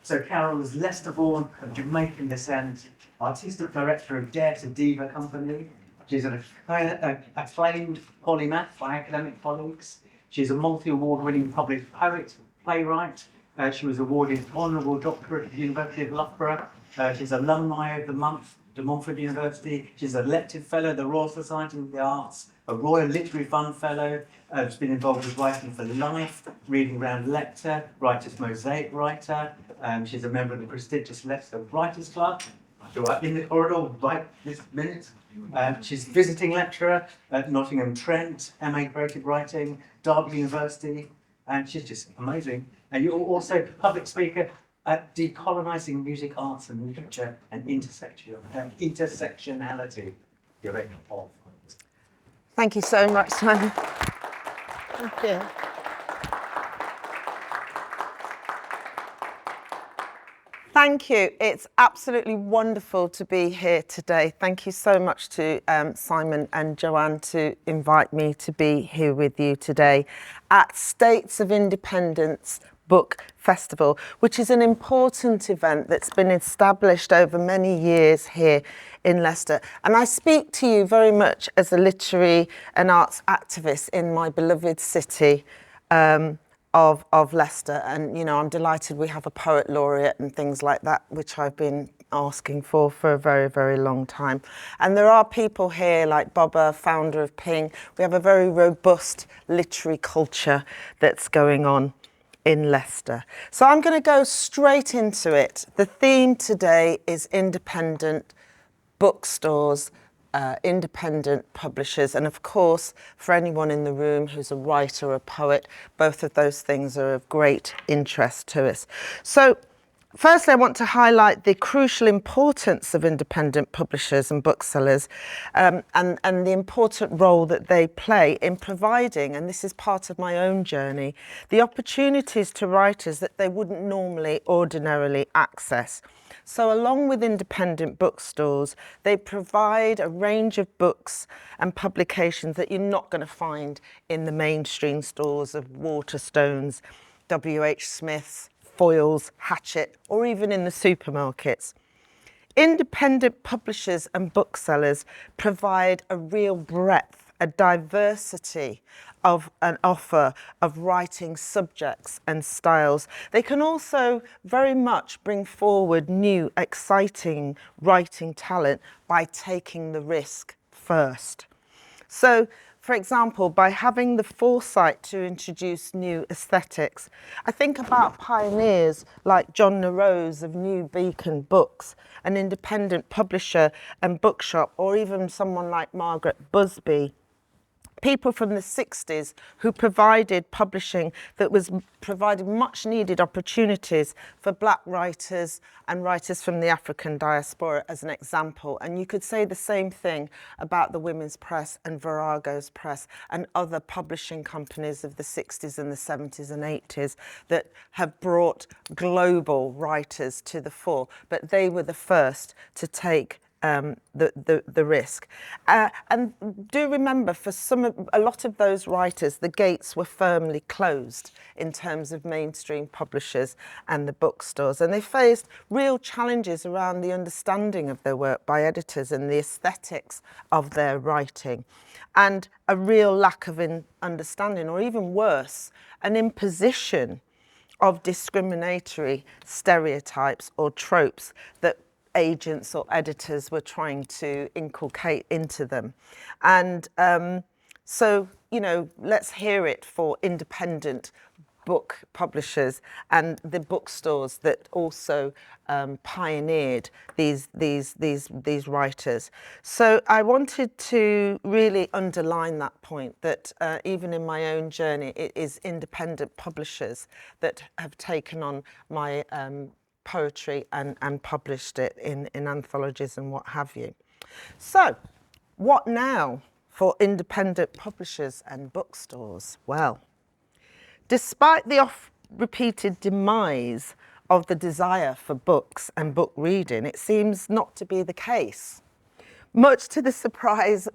So Carol is Leicester-born of Jamaican descent, artistic director of Dare to Diva Company. She's an acclaimed polymath by academic colleagues. She's a multi-award winning published poet, playwright. She was awarded Honourable Doctorate at the University of Loughborough. She's Alumni of the Month, De Montfort University. She's an elected fellow of the Royal Society of the Arts, a Royal Literary Fund fellow. She's been involved with Writing for Life, Reading Round Lecture, Writers Mosaic Writer. She's a member of the prestigious Leicester Writers Club. In the corridor right this minute. She's visiting lecturer at Nottingham Trent, MA Creative Writing, Derby University, and she's just amazing. And you're also public speaker at Decolonising Music, Arts and Literature and Intersectionality. You're very off. Thank you so much, Simon. Thank you. Thank you. It's absolutely wonderful to be here today. Thank you so much to Simon and Joanne to invite me to be here with you today at States of Independence Book Festival, which is an important event that's been established over many years here in Leicester. And I speak to you very much as a literary and arts activist in my beloved city of Leicester. And, you know, I'm delighted we have a poet laureate and things like that, which I've been asking for a very, very long time. And there are people here like Bobba, founder of Ping. We have a very robust literary culture that's going on in Leicester. So I'm going to go straight into it. The theme today is independent bookstores, independent publishers, and of course for anyone in the room who's a writer or a poet, both of those things are of great interest to us. So firstly, I want to highlight the crucial importance of independent publishers and booksellers and the important role that they play in providing, and this is part of my own journey, the opportunities to writers that they wouldn't normally ordinarily access. So along with independent bookstores, they provide a range of books and publications that you're not going to find in the mainstream stores of Waterstones, W.H. Smith's, Foyles, Hachette, or even in the supermarkets. Independent publishers and booksellers provide a real breadth, a diversity of an offer of writing subjects and styles. They can also very much bring forward new, exciting writing talent by taking the risk first. So, for example, by having the foresight to introduce new aesthetics, I think about pioneers like John Narose of New Beacon Books, an independent publisher and bookshop, or even someone like Margaret Busby, people from the 60s who provided publishing that was provided much needed opportunities for black writers and writers from the African diaspora as an example. And you could say the same thing about the Women's Press and Virago's Press and other publishing companies of the 60s and the 70s and 80s that have brought global writers to the fore. But they were the first to take the risk. And do remember, for a lot of those writers, the gates were firmly closed in terms of mainstream publishers and the bookstores. And they faced real challenges around the understanding of their work by editors and the aesthetics of their writing. And a real lack of understanding, or even worse, an imposition of discriminatory stereotypes or tropes that agents or editors were trying to inculcate into them. And so, you know, let's hear it for independent book publishers and the bookstores that also pioneered these writers. So I wanted to really underline that point, that even in my own journey, it is independent publishers that have taken on my poetry and published it in anthologies and what have you. So, what now for independent publishers and bookstores? Well, despite the oft-repeated demise of the desire for books and book reading, it seems not to be the case. Much to the surprise,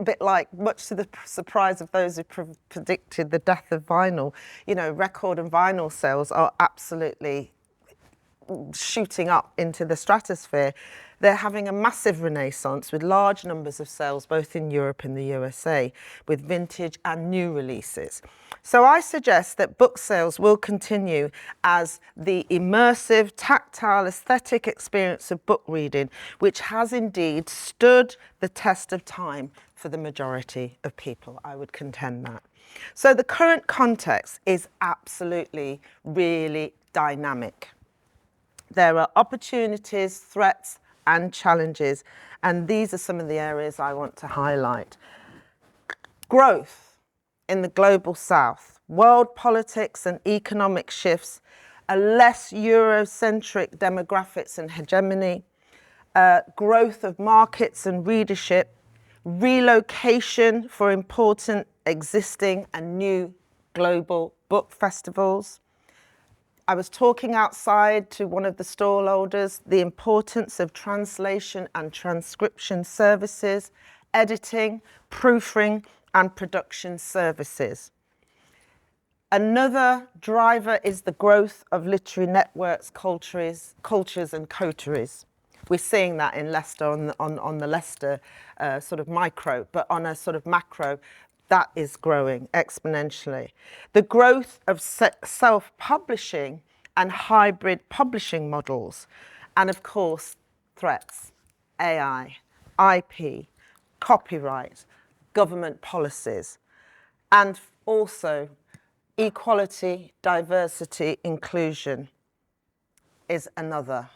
much to the surprise of those who predicted the death of vinyl, you know, record and vinyl sales are absolutely shooting up into the stratosphere, they're having a massive renaissance with large numbers of sales both in Europe and the USA, with vintage and new releases. So I suggest that book sales will continue as the immersive, tactile, aesthetic experience of book reading, which has indeed stood the test of time for the majority of people. I would contend that. So the current context is absolutely really dynamic. There are opportunities, threats, and challenges, and these are some of the areas I want to highlight. Growth in the global south, world politics and economic shifts, a less Eurocentric demographics and hegemony, growth of markets and readership, relocation for important existing and new global book festivals. I was talking outside to one of the stallholders, the importance of translation and transcription services, editing, proofing, and production services. Another driver is the growth of literary networks, cultures and coteries. We're seeing that in Leicester on the Leicester sort of micro, but on a sort of macro, that is growing exponentially. The growth of self-publishing and hybrid publishing models, and of course, threats, AI, IP, copyright, government policies, and also equality, diversity, inclusion is another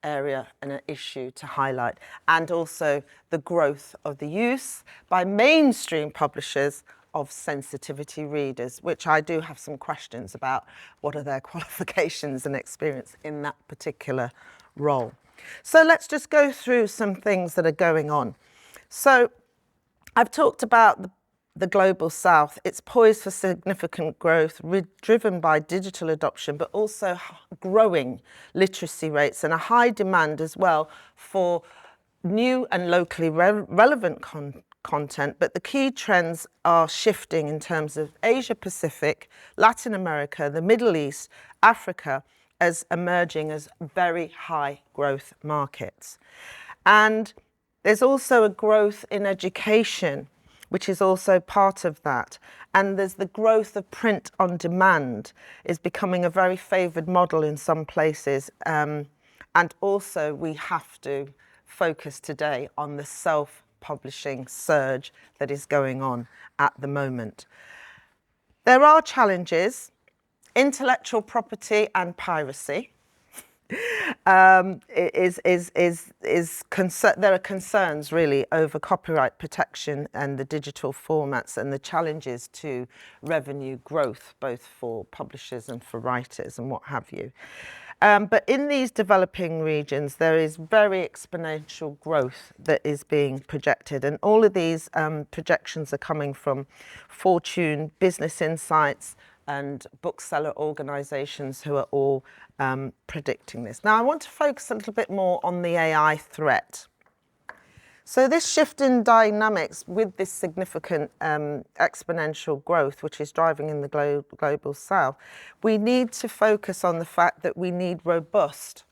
area and an issue to highlight, and also the growth of the use by mainstream publishers of sensitivity readers, which I do have some questions about. What are their qualifications and experience in that particular role? So let's just go through some things that are going on. So I've talked about the global south. It's poised for significant growth, driven by digital adoption, but also growing literacy rates and a high demand as well for new and locally relevant content. But the key trends are shifting in terms of Asia Pacific, Latin America, the Middle East, Africa, as emerging as very high growth markets. And there's also a growth in education, which is also part of that. And there's the growth of print on demand is becoming a very favoured model in some places. And also we have to focus today on the self-publishing surge that is going on at the moment. There are challenges, intellectual property and piracy. There are concerns really over copyright protection and the digital formats and the challenges to revenue growth, both for publishers and for writers and what have you. But in these developing regions, there is very exponential growth that is being projected. And all of these projections are coming from Fortune, Business Insights, and bookseller organisations who are all predicting this. Now, I want to focus a little bit more on the AI threat. So this shift in dynamics with this significant exponential growth, which is driving in the global south, we need to focus on the fact that we need robust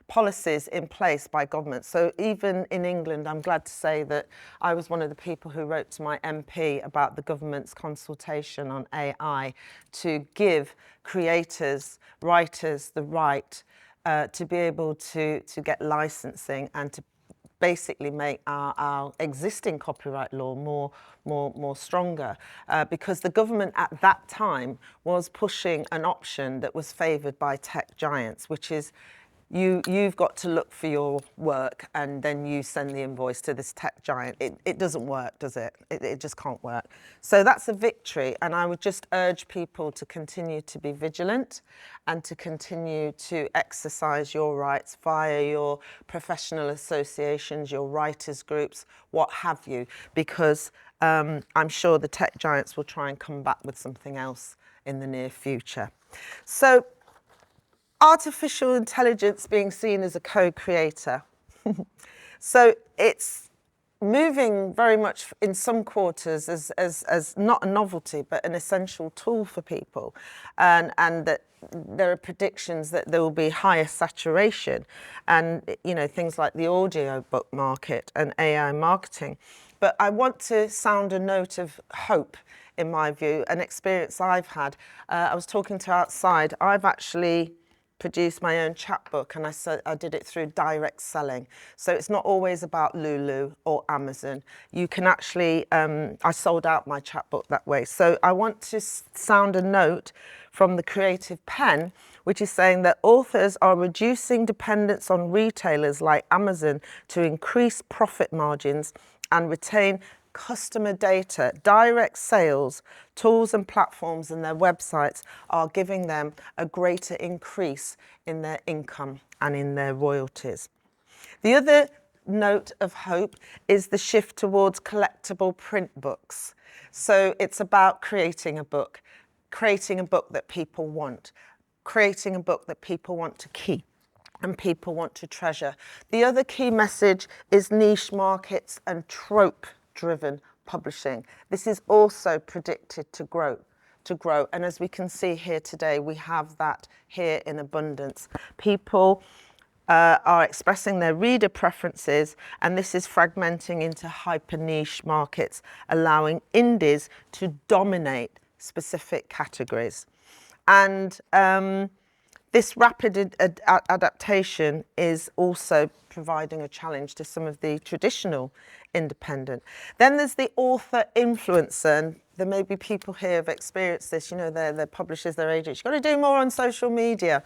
policies in place by government. So even in England, I'm glad to say that I was one of the people who wrote to my MP about the government's consultation on AI to give creators, writers the right to be able to get licensing and to basically make our existing copyright law more stronger, because the government at that time was pushing an option that was favoured by tech giants, which is you've got to look for your work and then you send the invoice to this tech giant. It doesn't work, does it? It just can't work. So that's a victory, and I would just urge people to continue to be vigilant and to continue to exercise your rights via your professional associations, your writers groups, what have you, because I'm sure the tech giants will try and come back with something else in the near future. So artificial intelligence being seen as a co-creator. So it's moving very much in some quarters as not a novelty but an essential tool for people, and that there are predictions that there will be higher saturation, and things like the audio book market and AI marketing. But I want to sound a note of hope. In my view, an experience I've had, I was talking to outside. I've actually produced my own chapbook, and I did it through direct selling. So it's not always about Lulu or Amazon. You can actually, I sold out my chapbook that way. So I want to sound a note from the creative pen, which is saying that authors are reducing dependence on retailers like Amazon to increase profit margins and retain customer data. Direct sales tools and platforms and their websites are giving them a greater increase in their income and in their royalties. The other note of hope is the shift towards collectible print books. So it's about creating a book that people want, creating a book that people want to keep and people want to treasure. The other key message is niche markets and trope-driven publishing. This is also predicted to grow. And as we can see here today, we have that here in abundance. People are expressing their reader preferences, and this is fragmenting into hyper niche markets, allowing indies to dominate specific categories. And this rapid adaptation is also providing a challenge to some of the traditional independent. Then there's the author influencer, and there may be people here who have experienced this, their publishers, their agents. You've got to do more on social media.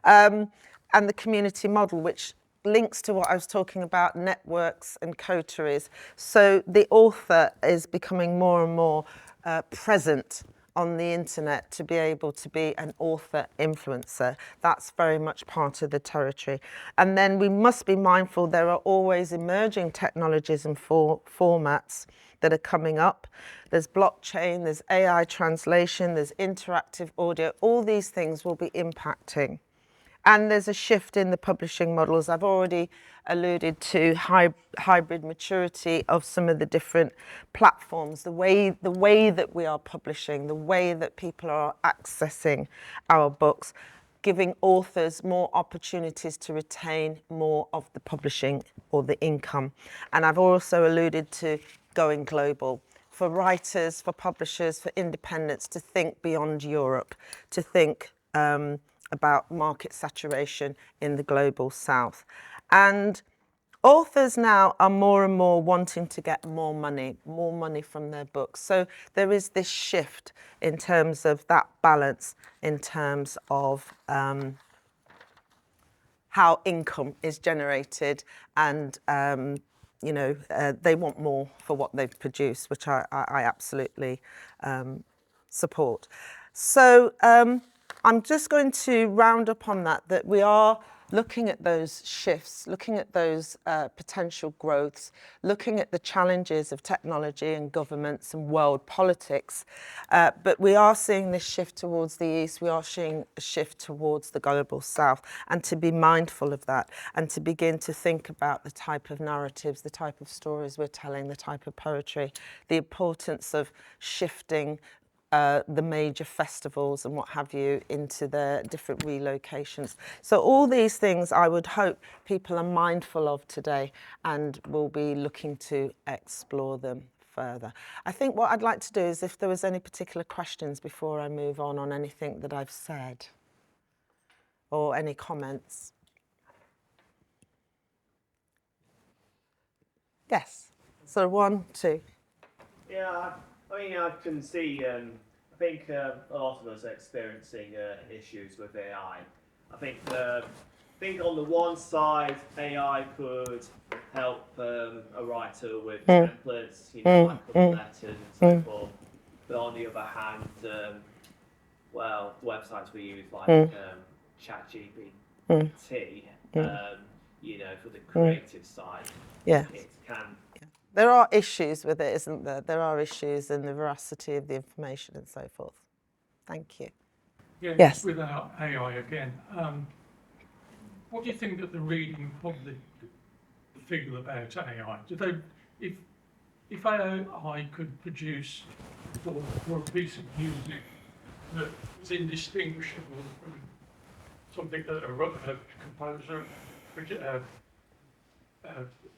And the community model, which links to what I was talking about, networks and coteries. So the author is becoming more and more present on the internet to be able to be an author influencer. That's very much part of the territory. And then we must be mindful there are always emerging technologies and formats that are coming up. There's blockchain, there's AI translation, there's interactive audio. All these things will be impacting. And there's a shift in the publishing models. I've already alluded to hybrid maturity of some of the different platforms, the way that we are publishing, the way that people are accessing our books, giving authors more opportunities to retain more of the publishing or the income. And I've also alluded to going global. For writers, for publishers, for independents to think beyond Europe, to think about market saturation in the global south. And authors now are more and more wanting to get more money from their books. So there is this shift in terms of that balance, in terms of how income is generated, and they want more for what they've produced, which I absolutely support. So I'm just going to round up on that we are looking at those shifts, looking at those potential growths, looking at the challenges of technology and governments and world politics. But we are seeing this shift towards the east. We are seeing a shift towards the global south, and to be mindful of that and to begin to think about the type of narratives, the type of stories we're telling, the type of poetry, the importance of shifting the major festivals and what have you into their different relocations. So all these things I would hope people are mindful of today and will be looking to explore them further. I think what I'd like to do is if there was any particular questions before I move on anything that I've said or any comments. Yes, so 1, 2. Yeah, I can see, I think a lot of us are experiencing issues with AI. I think on the one side, AI could help a writer with templates, like cover letters and so forth. But on the other hand, well, websites we use like ChatGPT, for the creative side, it can. There are issues with it, isn't there? There are issues in the veracity of the information and so forth. Thank you. Yeah, yes. Without AI again, what do you think that the reading public feel about AI? Do they if AI could produce for a piece of music that was indistinguishable from something that a composer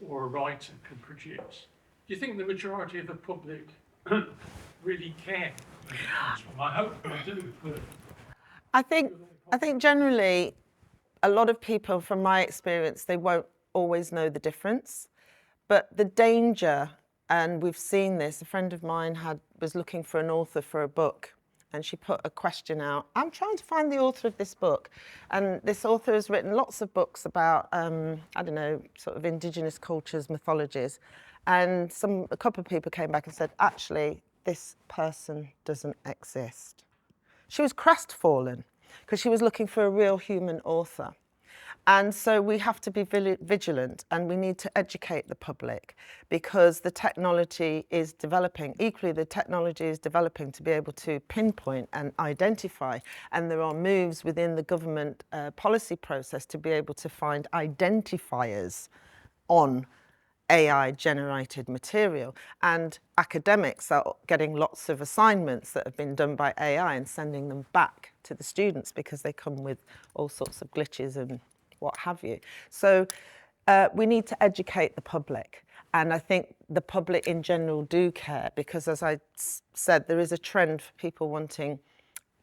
or a writer could produce, do you think the majority of the public really care where it comes from? I hope they do, but I think generally a lot of people, from my experience, they won't always know the difference. But the danger, and we've seen this, a friend of mine was looking for an author for a book, and she put a question out. I'm trying to find the author of this book. And this author has written lots of books about, I don't know, sort of indigenous cultures, mythologies. And a couple of people came back and said, actually, this person doesn't exist. She was crestfallen because she was looking for a real human author. And so we have to be vigilant, and we need to educate the public, because the technology is developing. Equally, the technology is developing to be able to pinpoint and identify. And there are moves within the government policy process to be able to find identifiers on AI-generated material. And academics are getting lots of assignments that have been done by AI and sending them back to the students because they come with all sorts of glitches and what have you. So we need to educate the public. And I think the public in general do care, because as I said, there is a trend for people wanting,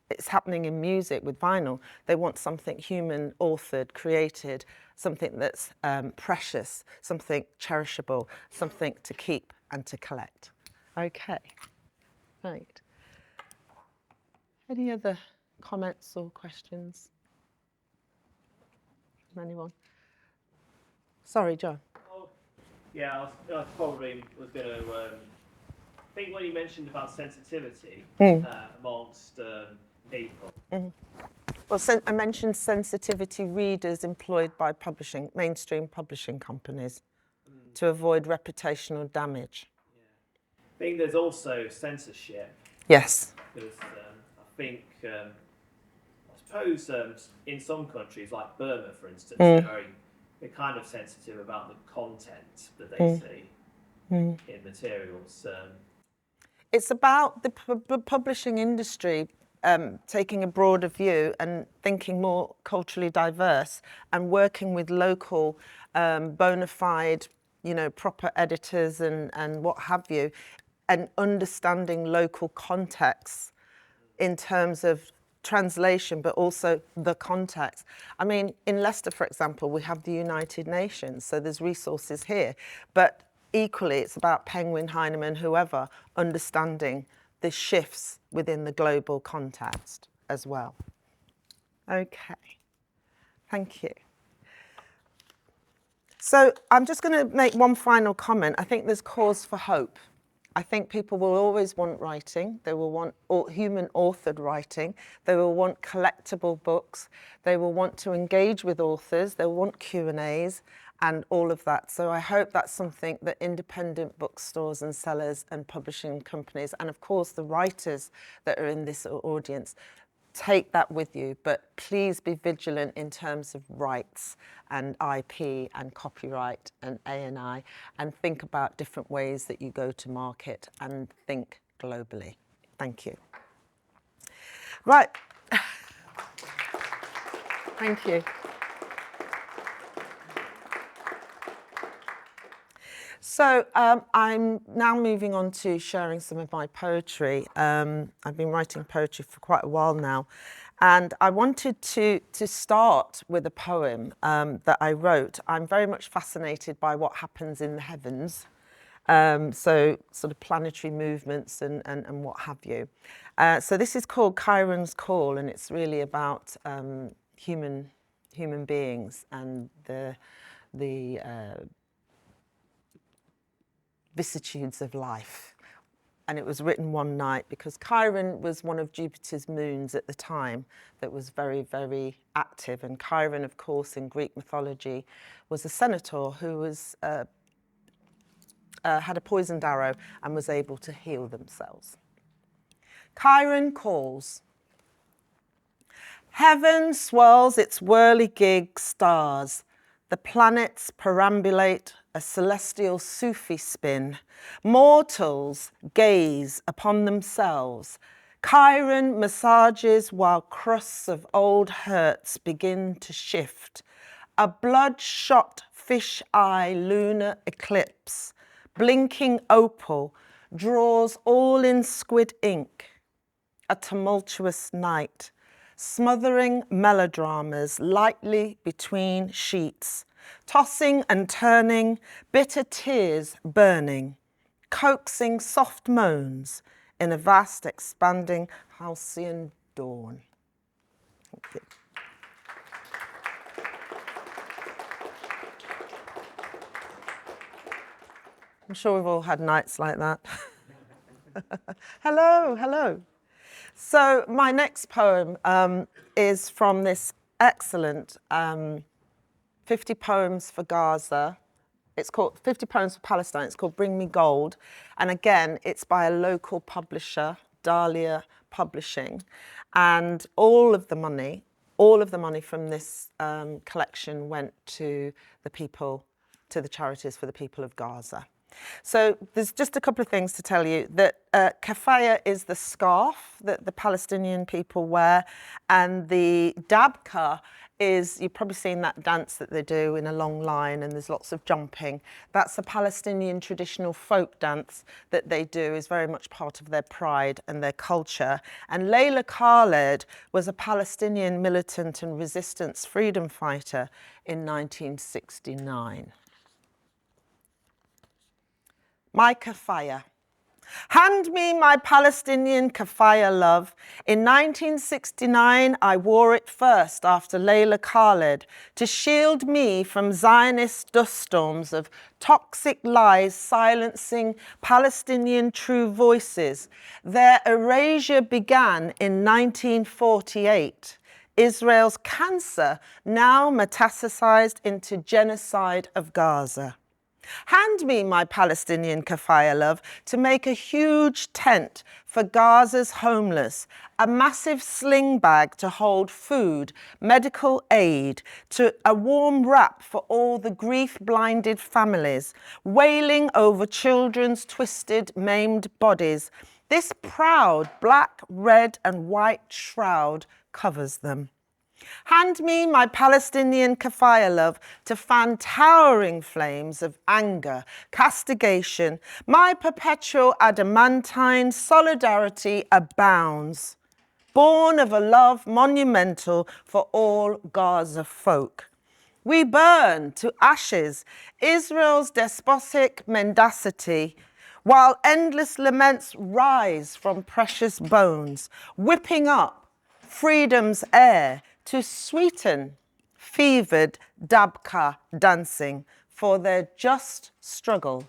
it's happening in music with vinyl, they want something human authored, created, something that's precious, something cherishable, something to keep and to collect. Okay, right. Any other comments or questions from anyone? Sorry, John. Oh, yeah, I probably was going to think when you mentioned about sensitivity amongst people. Well, I mentioned sensitivity readers employed by mainstream publishing companies to avoid reputational damage. Yeah. I think there's also censorship. Yes. Because I think, I suppose in some countries, like Burma, for instance, they're kind of sensitive about the content that they see in materials. It's about the publishing industry taking a broader view and thinking more culturally diverse and working with local bona fide, proper editors and what have you, and understanding local contexts in terms of translation, but also the context. I mean, in Leicester, for example, we have the United Nations, so there's resources here. But equally, it's about Penguin, Heinemann, whoever, understanding the shifts within the global context as well. Okay, thank you. So I'm just going to make one final comment. I think there's cause for hope. I think people will always want writing. They will want human authored writing. They will want collectible books. They will want to engage with authors. They'll want Q&As and all of that. So I hope that's something that independent bookstores and sellers and publishing companies, and of course the writers that are in this audience, take that with you, but please be vigilant in terms of rights and IP and copyright and A&I, and think about different ways that you go to market and think globally. Thank you. Right. Thank you. So I'm now moving on to sharing some of my poetry. I've been writing poetry for quite a while now, and I wanted to start with a poem that I wrote. I'm very much fascinated by what happens in the heavens, so sort of planetary movements and what have you. So this is called Chiron's Call, and it's really about human beings and the vicissitudes of life. And it was written one night because Chiron was one of Jupiter's moons at the time that was very, very active. And Chiron, of course, in Greek mythology, was a centaur who was had a poisoned arrow and was able to heal themselves. Chiron calls. Heaven swirls its whirligig stars. The planets perambulate a celestial Sufi spin. Mortals gaze upon themselves. Chiron massages while crusts of old hurts begin to shift. A bloodshot fish eye lunar eclipse, blinking opal, draws all in squid ink. A tumultuous night, smothering melodramas lightly between sheets, tossing and turning, bitter tears burning, coaxing soft moans in a vast expanding halcyon dawn. Thank you. I'm sure we've all had nights like that. Hello, hello. So my next poem is from this excellent 50 Poems for Gaza. It's called 50 Poems for Palestine. It's called Bring Me Gold. And again, it's by a local publisher, Dahlia Publishing. And all of the money from this collection went to the people, to the charities for the people of Gaza. So there's just a couple of things to tell you. That kafaya is the scarf that the Palestinian people wear, and the dabka is, you've probably seen that dance that they do in a long line and there's lots of jumping. That's a Palestinian traditional folk dance that they do, is very much part of their pride and their culture. And Layla Khaled was a Palestinian militant and resistance freedom fighter in 1969. My kafaya. Hand me my Palestinian kafaya, love. In 1969, I wore it first after Layla Khaled to shield me from Zionist dust storms of toxic lies silencing Palestinian true voices. Their erasure began in 1948. Israel's cancer now metastasized into genocide of Gaza. Hand me my Palestinian kafaya, love, to make a huge tent for Gaza's homeless, a massive sling bag to hold food, medical aid, to a warm wrap for all the grief-blinded families, wailing over children's twisted, maimed bodies. This proud black, red and white shroud covers them. Hand me my Palestinian kafaya, love, to fan towering flames of anger, castigation. My perpetual adamantine solidarity abounds, born of a love monumental for all Gaza folk. We burn to ashes Israel's despotic mendacity, while endless laments rise from precious bones, whipping up freedom's air to sweeten fevered dabka dancing, for their just struggle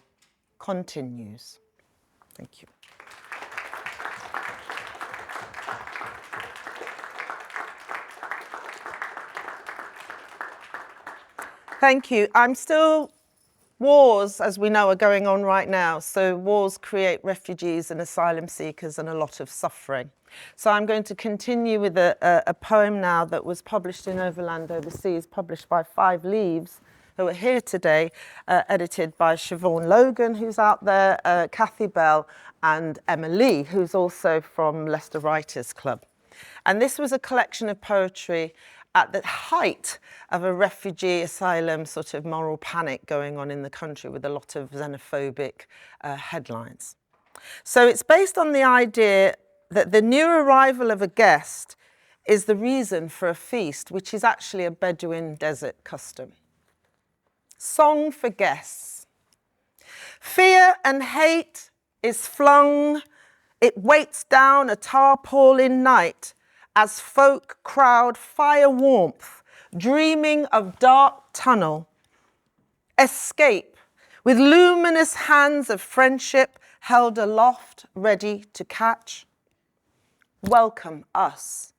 continues. Thank you. Thank you. Wars, as we know, are going on right now. So wars create refugees and asylum seekers and a lot of suffering. So I'm going to continue with a poem now that was published in Overland Overseas, published by 5 Leaves, who are here today, edited by Siobhan Logan, who's out there, Kathy Bell, and Emma Lee, who's also from Leicester Writers Club. And this was a collection of poetry at the height of a refugee asylum sort of moral panic going on in the country, with a lot of xenophobic headlines. So it's based on the idea that the new arrival of a guest is the reason for a feast, which is actually a Bedouin desert custom. Song for guests. Fear and hate is flung, it weights down a tarpaulin night, as folk crowd fire warmth, dreaming of dark tunnel. Escape, with luminous hands of friendship held aloft, ready to catch. Welcome us.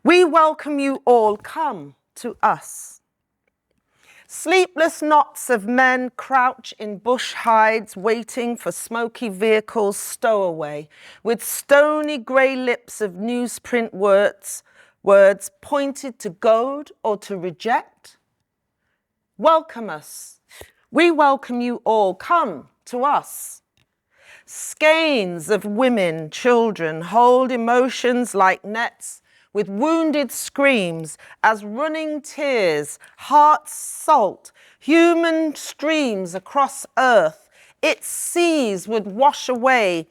We welcome you all. Come to us. Sleepless knots of men crouch in bush hides, waiting for smoky vehicles stowaway, with stony grey lips of newsprint words pointed to goad or to reject. Welcome us. We welcome you all. Come to us. Skeins of women, children hold emotions like nets with wounded screams as running tears, hearts salt, human streams across earth. Its seas would wash away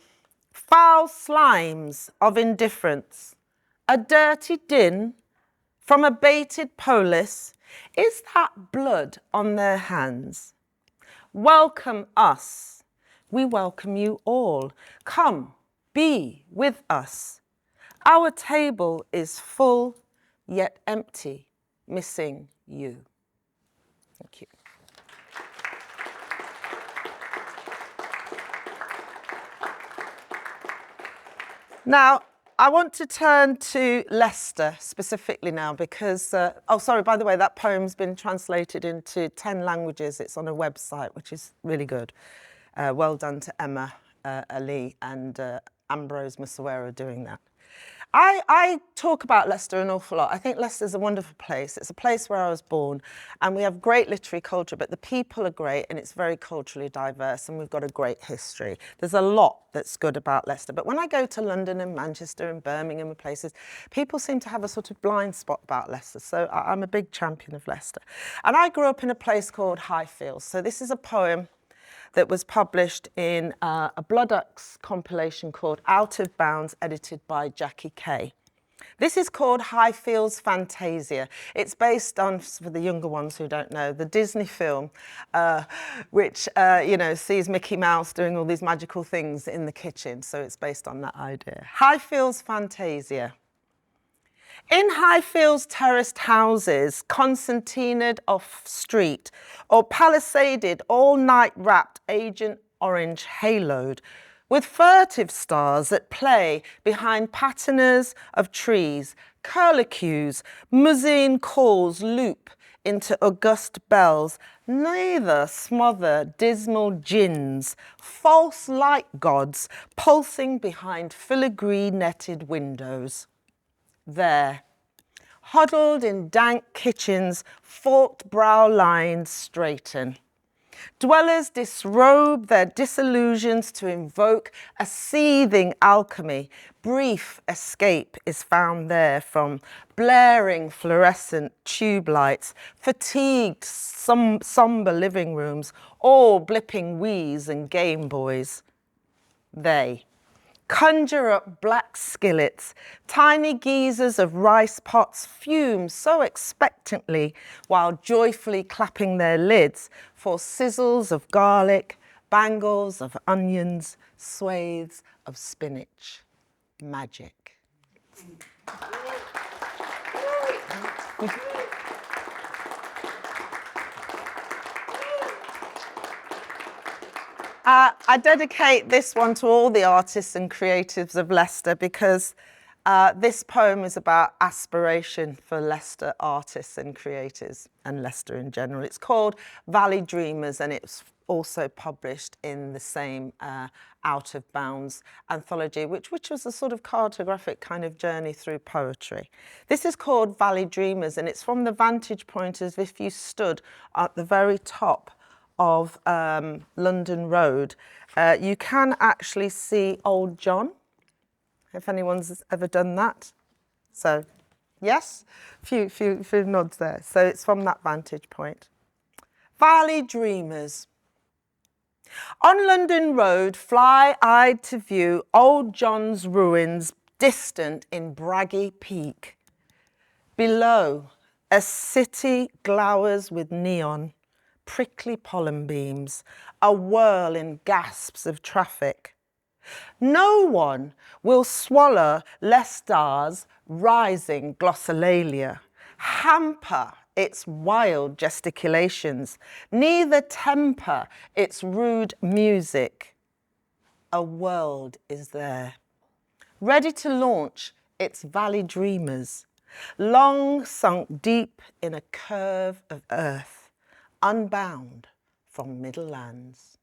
foul slimes of indifference. A dirty din from a baited polis. Is that blood on their hands? Welcome us. We welcome you all. Come, be with us. Our table is full, yet empty, missing you. Thank you. Now, I want to turn to Leicester specifically now because, oh, sorry, by the way, that poem's been translated into 10 languages. It's on a website, which is really good. Well done to Emma Ali and Ambrose Musawera doing that. I talk about Leicester an awful lot. I think Leicester's a wonderful place. It's a place where I was born and we have great literary culture, but the people are great and it's very culturally diverse and we've got a great history. There's a lot that's good about Leicester. But when I go to London and Manchester and Birmingham and places, people seem to have a sort of blind spot about Leicester. So I'm a big champion of Leicester. And I grew up in a place called Highfields. So this is a poem that was published in a Bloodaxe compilation called Out of Bounds, edited by Jackie Kay. This is called Highfields Fantasia. It's based on, for the younger ones who don't know, the Disney film, which you know, sees Mickey Mouse doing all these magical things in the kitchen. So it's based on that idea. Highfields Fantasia. In Highfields terraced houses, concertinaed off street, or palisaded all-night wrapped Agent Orange haloed, with furtive stars at play behind patiners of trees, curlicues, muezzin calls loop into august bells, neither smother dismal jinns, false light gods pulsing behind filigree netted windows. There, huddled in dank kitchens, forked brow lines straighten. Dwellers disrobe their disillusions to invoke a seething alchemy. Brief escape is found there from blaring fluorescent tube lights, fatigued somber living rooms, all blipping Wiis and Game Boys. They conjure up black skillets, tiny geysers of rice pots fume so expectantly while joyfully clapping their lids for sizzles of garlic, bangles of onions, swathes of spinach. Magic. I dedicate this one to all the artists and creatives of Leicester because this poem is about aspiration for Leicester artists and creators and Leicester in general. It's called Valley Dreamers and it's also published in the same Out of Bounds anthology, which was a sort of cartographic kind of journey through poetry. This is called Valley Dreamers and it's from the vantage point as if you stood at the very top of London Road. You can actually see Old John, if anyone's ever done that. So, yes, few nods there. So it's from that vantage point. Valley Dreamers. On London Road, fly-eyed to view Old John's ruins, distant in braggy peak. Below, a city glowers with neon, prickly pollen beams, a whirl in gasps of traffic. No one will swallow Leicester's rising glossolalia, hamper its wild gesticulations, neither temper its rude music. A world is there, ready to launch its valley dreamers, long sunk deep in a curve of earth, unbound from middle lands.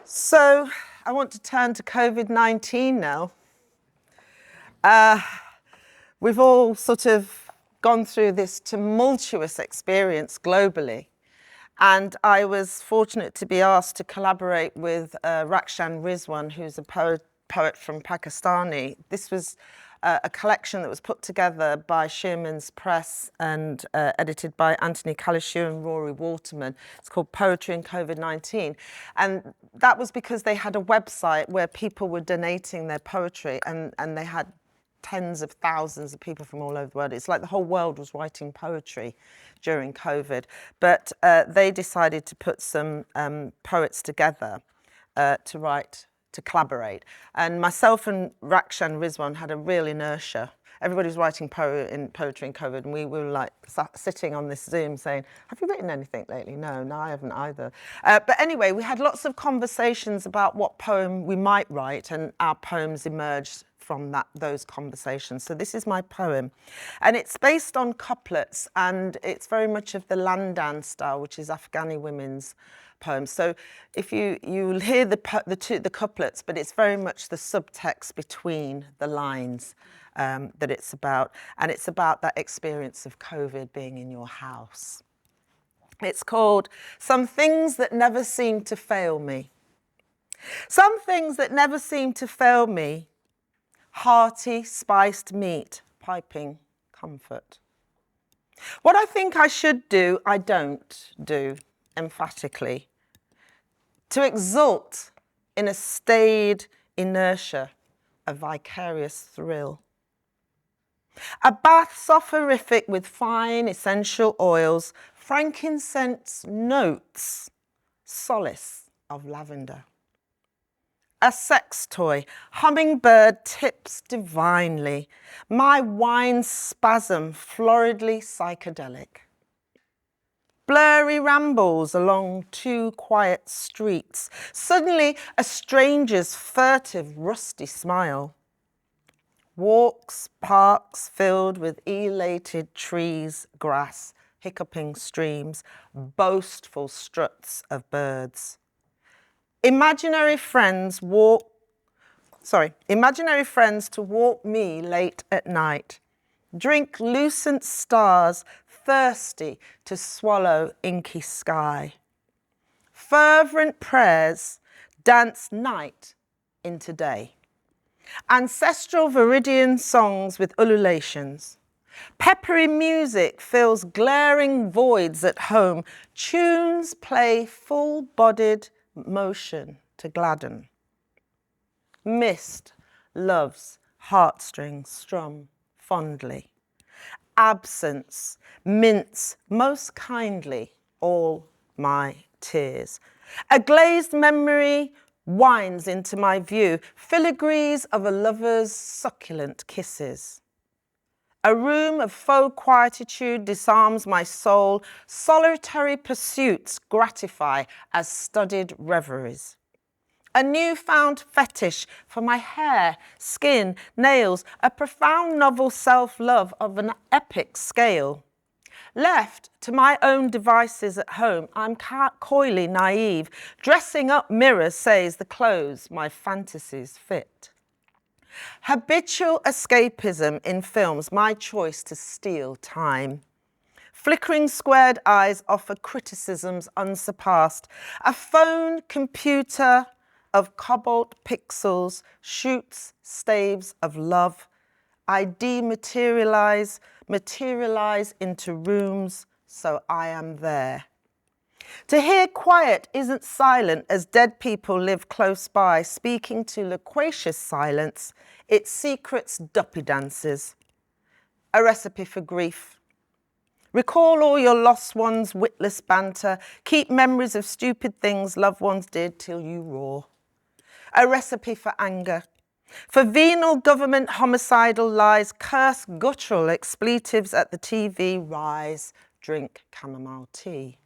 So I want to turn to COVID-19 now. We've all sort of gone through this tumultuous experience globally. And I was fortunate to be asked to collaborate with Rakshan Rizwan, who's a poet from Pakistani. This was a collection that was put together by Shearman's Press and edited by Anthony Calishew and Rory Waterman. It's called Poetry in COVID-19. And that was because they had a website where people were donating their poetry, and they had tens of thousands of people from all over the world. It's like the whole world was writing poetry during COVID. But they decided to put some poets together to collaborate. And myself and Rakshan Rizwan had a real inertia. Everybody was writing poetry in COVID, and we were like sitting on this Zoom saying, have you written anything lately? No, I haven't either. But anyway, we had lots of conversations about what poem we might write, and our poems emerged from those conversations. So this is my poem, and it's based on couplets, and it's very much of the Landan style, which is Afghani women's poems. So if you'll hear the couplets, but it's very much the subtext between the lines that it's about, and it's about that experience of COVID being in your house. It's called Some Things That Never Seem to Fail Me. Some things that never seem to fail me: hearty, spiced meat, piping comfort. What I think I should do, I don't do, emphatically. To exult in a staid inertia, a vicarious thrill. A bath soporific with fine essential oils, frankincense notes, solace of lavender. A sex toy, hummingbird tips divinely, my wine spasm floridly psychedelic. Blurry rambles along two quiet streets, suddenly a stranger's furtive rusty smile. Walks, parks filled with elated trees, grass, hiccuping streams, boastful struts of birds. Imaginary friends to walk me late at night. Drink lucent stars, thirsty to swallow inky sky. Fervent prayers dance night into day. Ancestral viridian songs with ululations. Peppery music fills glaring voids at home. Tunes play full-bodied motion to gladden. Mist loves heartstrings strum fondly. Absence mints most kindly all my tears. A glazed memory winds into my view, filigrees of a lover's succulent kisses. A room of faux quietude disarms my soul. Solitary pursuits gratify as studied reveries. A newfound fetish for my hair, skin, nails, a profound novel self-love of an epic scale. Left to my own devices at home, I'm coyly naive. Dressing up mirrors says the clothes my fantasies fit. Habitual escapism in films, my choice to steal time. Flickering squared eyes offer criticisms unsurpassed. A phone computer of cobalt pixels shoots staves of love. I dematerialize into rooms, so I am there. To hear quiet isn't silent as dead people live close by, speaking to loquacious silence, its secrets duppy dances. A recipe for grief. Recall all your lost ones' witless banter, keep memories of stupid things loved ones did till you roar. A recipe for anger. For venal government homicidal lies, curse guttural expletives at the TV, rise, drink chamomile tea.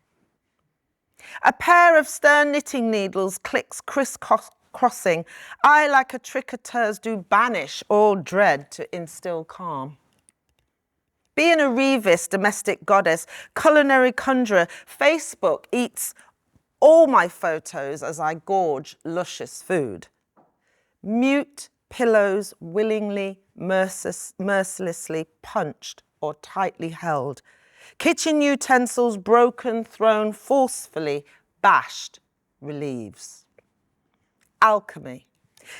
A pair of stern knitting needles clicks criss-crossing. I, like a tricoteuse, do banish all dread to instill calm. Being a Revis, domestic goddess, culinary conjurer, Facebook eats all my photos as I gorge luscious food. Mute pillows willingly, mercilessly punched or tightly held, kitchen utensils broken, thrown, forcefully bashed, relieves. Alchemy.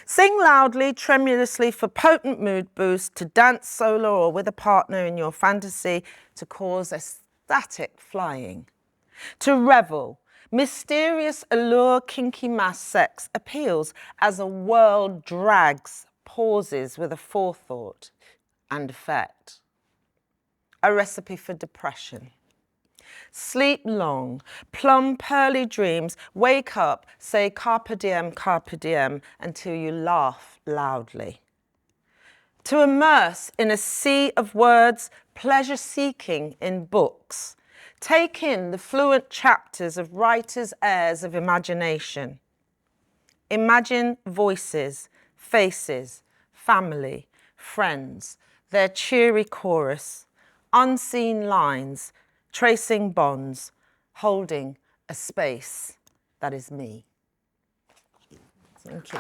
Sing loudly, tremulously for potent mood boost, to dance solo or with a partner in your fantasy, to cause ecstatic flying. To revel, mysterious allure, kinky mass sex appeals as a world drags, pauses with a forethought and effect. A recipe for depression. Sleep long, plumb pearly dreams, wake up, say carpe diem, until you laugh loudly. To immerse in a sea of words, pleasure seeking in books. Take in the fluent chapters of writers' heirs of imagination. Imagine voices, faces, family, friends, their cheery chorus, unseen lines, tracing bonds, holding a space that is me. Thank you.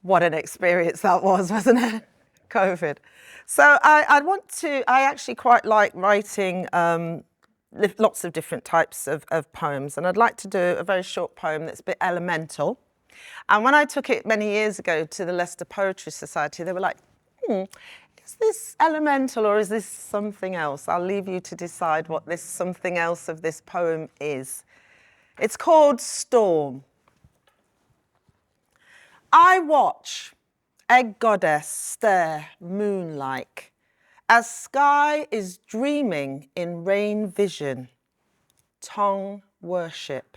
What an experience that was, wasn't it? COVID. So I actually quite like writing lots of different types of poems, and I'd like to do a very short poem that's a bit elemental. And when I took it many years ago to the Leicester Poetry Society, they were like, is this elemental or is this something else? I'll leave you to decide what this something else of this poem is. It's called Storm. I watch egg goddess stare moon-like as sky is dreaming in rain vision, tongue worship.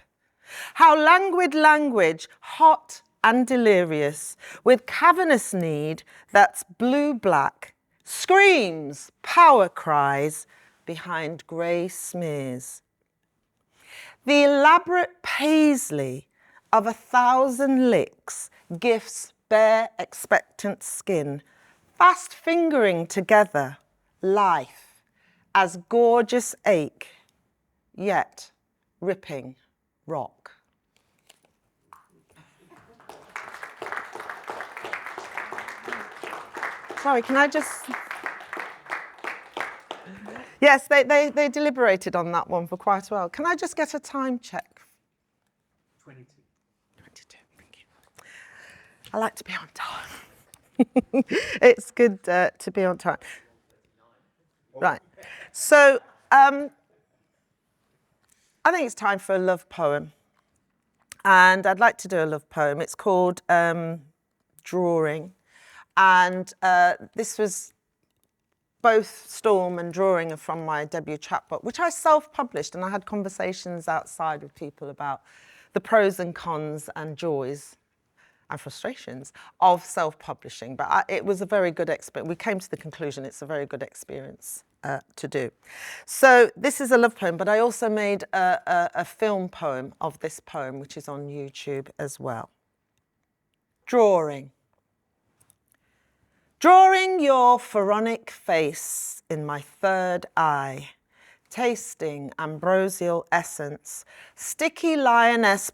How languid language, hot and delirious, with cavernous need that's blue-black, screams, power cries behind grey smears. The elaborate paisley of 1,000 licks gifts bare expectant skin, fast fingering together life as gorgeous ache, yet ripping rock. Sorry, can I just... Yes, they deliberated on that one for quite a while. Can I just get a time check? 22. 22, thank you. I like to be on time. It's good to be on time. Right, so I think it's time for a love poem. And I'd like to do a love poem. It's called Drawing. And this was both Storm and Drawing are from my debut chapbook, which I self-published, and I had conversations outside with people about the pros and cons and joys and frustrations of self-publishing. But it was a very good experience. We came to the conclusion it's a very good experience to do. So this is a love poem, but I also made a film poem of this poem, which is on YouTube as well. Drawing. Drawing your pharaonic face in my third eye, tasting ambrosial essence, sticky lioness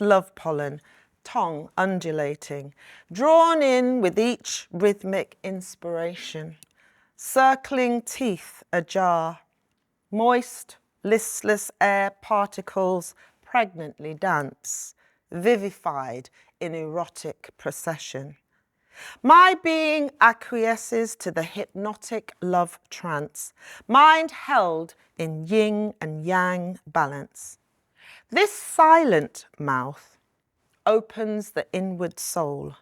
love pollen, tongue undulating, drawn in with each rhythmic inspiration, circling teeth ajar, moist, listless air particles pregnantly dance, vivified in erotic procession. My being acquiesces to the hypnotic love trance, mind held in yin and yang balance. This silent mouth opens the inward soul.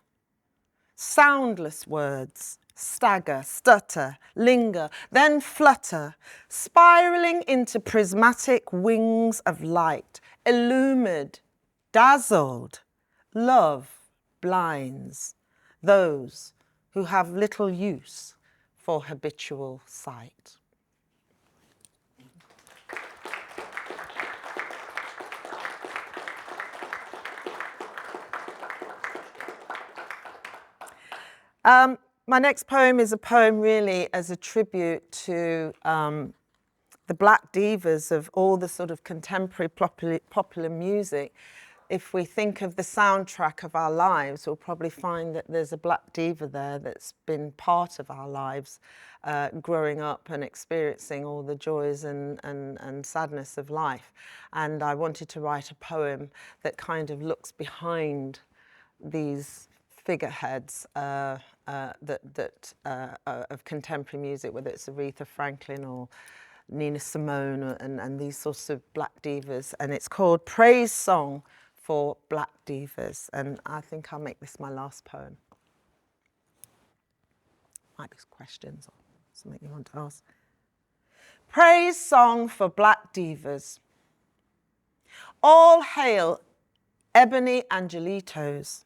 Soundless words stagger, stutter, linger, then flutter, spiraling into prismatic wings of light, illumined, dazzled. Love blinds those who have little use for habitual sight. my next poem is a poem really as a tribute to the black divas of all the sort of contemporary popular music. If we think of the soundtrack of our lives, we'll probably find that there's a black diva there that's been part of our lives, growing up and experiencing all the joys and sadness of life. And I wanted to write a poem that kind of looks behind these figureheads of contemporary music, whether it's Aretha Franklin or Nina Simone and these sorts of black divas. And it's called Praise Song for Black Divas. And I think I'll make this my last poem. Might be questions or something you want to ask. Praise Song for Black Divas. All hail ebony angelitos,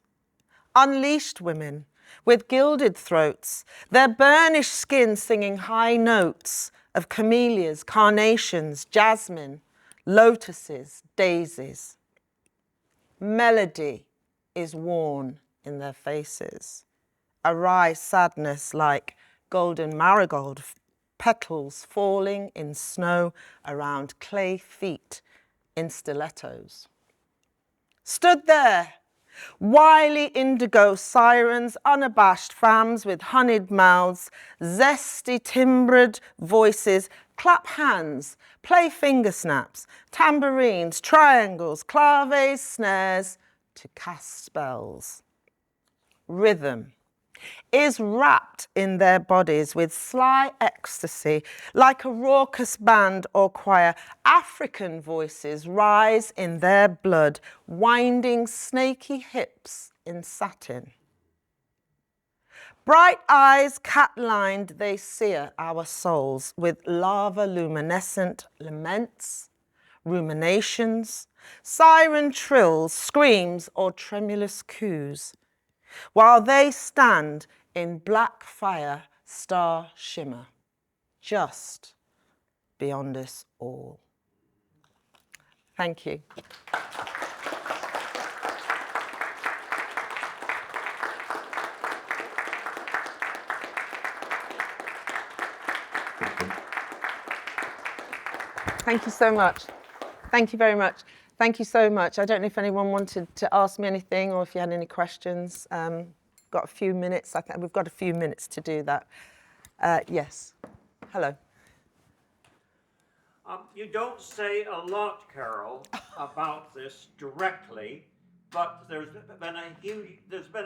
unleashed women with gilded throats, their burnished skin singing high notes of camellias, carnations, jasmine, lotuses, daisies. Melody is worn in their faces, a wry sadness like golden marigold petals falling in snow around clay feet in stilettos. Stood there, wily indigo sirens, unabashed femmes with honeyed mouths, zesty timbred voices, clap hands, play finger snaps, tambourines, triangles, claves, snares, to cast spells. Rhythm is wrapped in their bodies with sly ecstasy, like a raucous band or choir. African voices rise in their blood, winding snaky hips in satin. Bright eyes cat-lined, they sear our souls with lava-luminescent laments, ruminations, siren trills, screams, or tremulous coos, while they stand in black fire star shimmer, just beyond us all. Thank you. Thank you so much. Thank you very much. Thank you so much. I don't know if anyone wanted to ask me anything or if you had any questions. Got a few minutes. I think we've got a few minutes to do that. Yes. Hello. You don't say a lot, Carol, about this directly, but there's been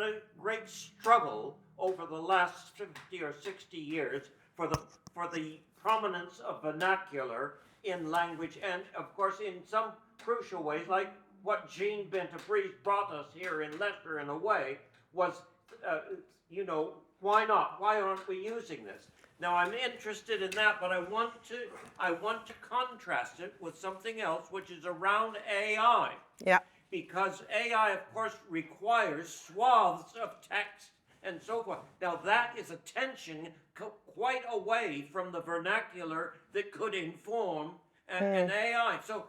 a great struggle over the last 50 or 60 years for the prominence of vernacular in language, and of course in some crucial ways, like what Jean Bentabrise brought us here in Leicester in a way, was, why not? Why aren't we using this? Now I'm interested in that, but I want to contrast it with something else, which is around AI. Yeah. Because AI, of course, requires swaths of text and so forth. Now that is a tension quite away from the vernacular that could inform an AI. So,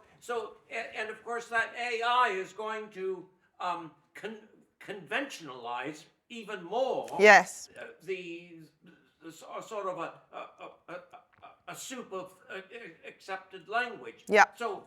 and of course that AI is going to conventionalize even more. Yes. The sort of a soup of accepted language. Yeah. So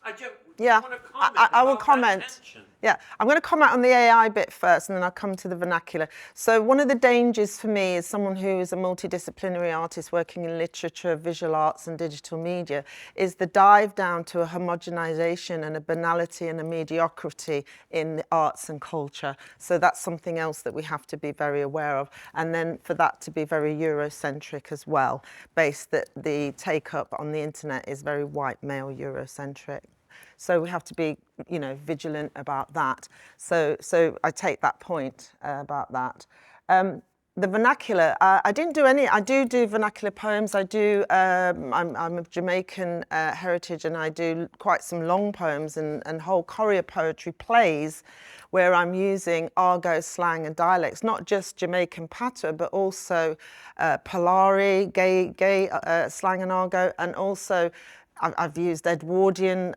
I just Yeah, want to comment. I will about that comment. tension. Yeah, I'm going to comment on the AI bit first and then I'll come to the vernacular. So one of the dangers for me as someone who is a multidisciplinary artist working in literature, visual arts and digital media is the dive down to a homogenization and a banality and a mediocrity in the arts and culture. So that's something else that we have to be very aware of. And then for that to be very Eurocentric as well, based that the take-up on the internet is very white male Eurocentric. So we have to be, vigilant about that. So I take that point about that. The vernacular, I didn't do any, I do vernacular poems. I do, I'm of Jamaican heritage and I do quite some long poems and whole choreo poetry plays where I'm using argot, slang and dialects, not just Jamaican patois, but also Polari, gay slang and argot, and also I've used Edwardian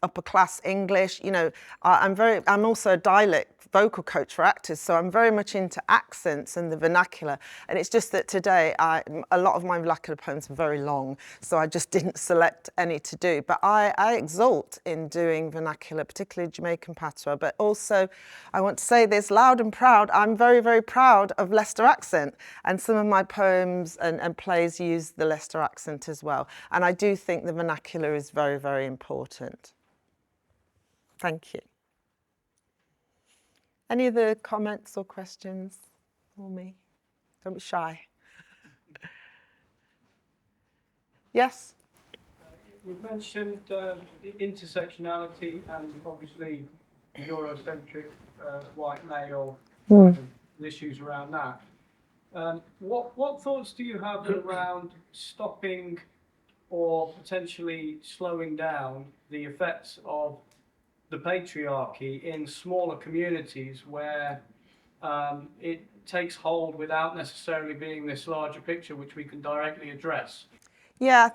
upper class English. You know, I'm also a dialect vocal coach for actors, so I'm very much into accents and the vernacular. And it's just that today, a lot of my vernacular poems are very long, so I just didn't select any to do. But I exult in doing vernacular, particularly Jamaican patois. But also, I want to say this loud and proud, I'm very, very proud of Leicester accent. And some of my poems and plays use the Leicester accent as well. And I do think the vernacular is very, very important. Thank you. Any other comments or questions for me? Don't be shy. Yes? You've mentioned the intersectionality and obviously Eurocentric white male issues around that. What thoughts do you have around stopping or potentially slowing down the effects of the patriarchy in smaller communities where it takes hold without necessarily being this larger picture which we can directly address? Yeah,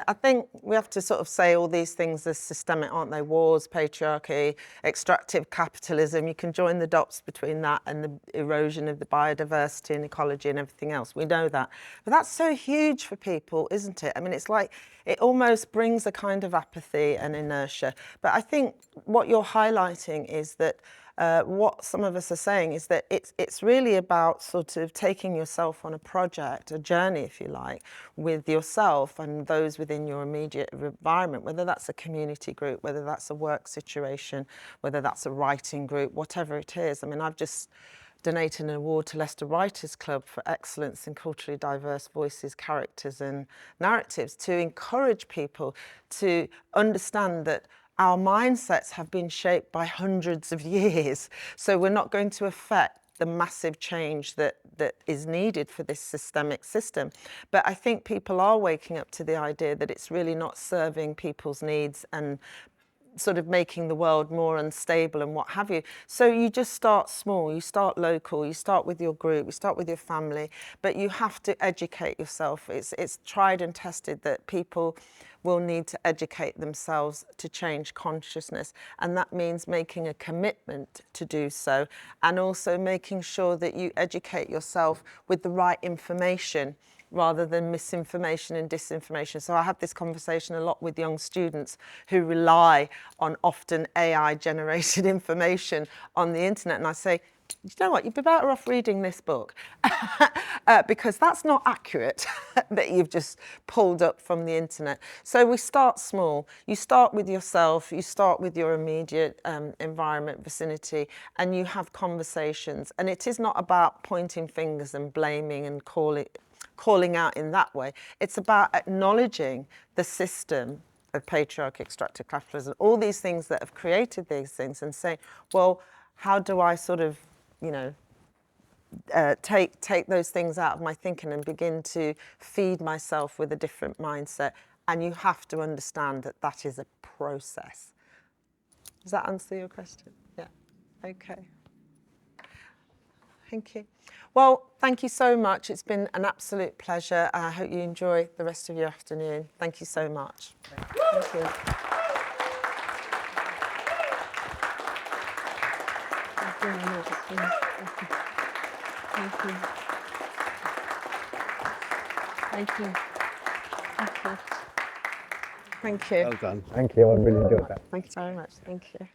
I think we have to sort of say all these things are systemic, aren't they? Wars, patriarchy, extractive capitalism. You can join the dots between that and the erosion of the biodiversity and ecology and everything else. We know that. But that's so huge for people, isn't it? I mean, it's like it almost brings a kind of apathy and inertia. But I think what you're highlighting is that what some of us are saying is that it's really about sort of taking yourself on a project, a journey, if you like, with yourself and those within your immediate environment, whether that's a community group, whether that's a work situation, whether that's a writing group, whatever it is. I mean, I've just donated an award to Leicester Writers Club for excellence in culturally diverse voices, characters and narratives to encourage people to understand that our mindsets have been shaped by hundreds of years. So we're not going to affect the massive change that is needed for this systemic system. But I think people are waking up to the idea that it's really not serving people's needs and sort of making the world more unstable and what have you. So you just start small, you start local, you start with your group, you start with your family, but you have to educate yourself. It's tried and tested that people will need to educate themselves to change consciousness. And that means making a commitment to do so, and also making sure that you educate yourself with the right information rather than misinformation and disinformation. So I have this conversation a lot with young students who rely on often AI-generated information on the internet. And I say, you know what, you'd be better off reading this book because that's not accurate that you've just pulled up from the internet. So we start small. You start with yourself, you start with your immediate environment, vicinity, and you have conversations. And it is not about pointing fingers and blaming and calling out in that way. It's about acknowledging the system of patriarchy, extractive capitalism, all these things that have created these things, and saying, well, how do I sort of, you know, take those things out of my thinking and begin to feed myself with a different mindset? And you have to understand that that is a process. Does that answer your question? Yeah. Okay. Thank you. Well, thank you so much. It's been an absolute pleasure. I hope you enjoy the rest of your afternoon. Thank you so much. Thank you. Thank you. Thank you. Thank you. Well done. Thank you. I really enjoyed that. Thank you very much. Thank you.